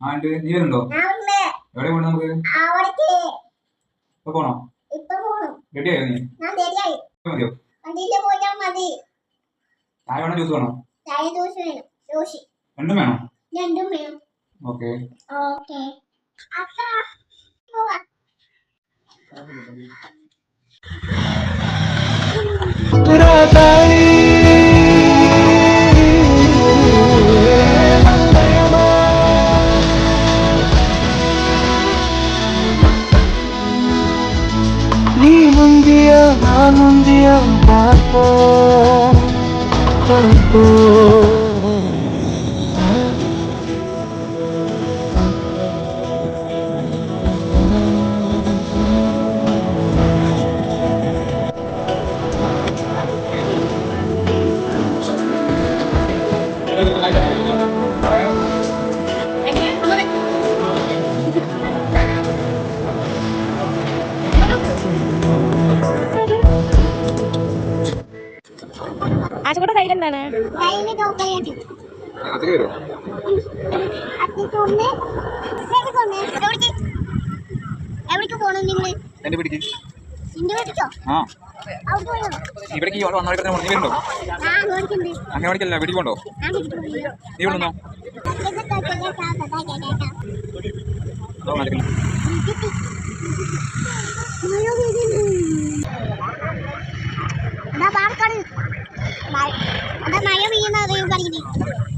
ആണ്ട് നീ വരുന്നുണ്ടോ? എവിടെ പോകണം നമുക്ക്? ഇപ്പൊ പോണോ? റെഡി ആയോ നീ? മതിയോ? ചായ വേണോ ജ്യൂസ് വേണോ? രണ്ടും വേണോ? ഓക്കെ. நீ முந்தியா நான் முந்தியா பார்ப்போம் பார்ப்போம். ആശുകൂടെ കയ്യിലെന്താണ്? എവിടേക്ക് പോണു നിങ്ങള്? എന്റെ വീട്ടിക്ക്. നിന്റെ വീട്ടിക്കോ? ആ ഇവിടേക്ക് വരുന്നുണ്ടോ? അങ്ങനെയാണെങ്കിലല്ല വീട്ടിൽ പോണ്ടോ? നീ വിടുന്നോ? മഴ പെയ്യുന്ന അറിയും പറയുന്നത്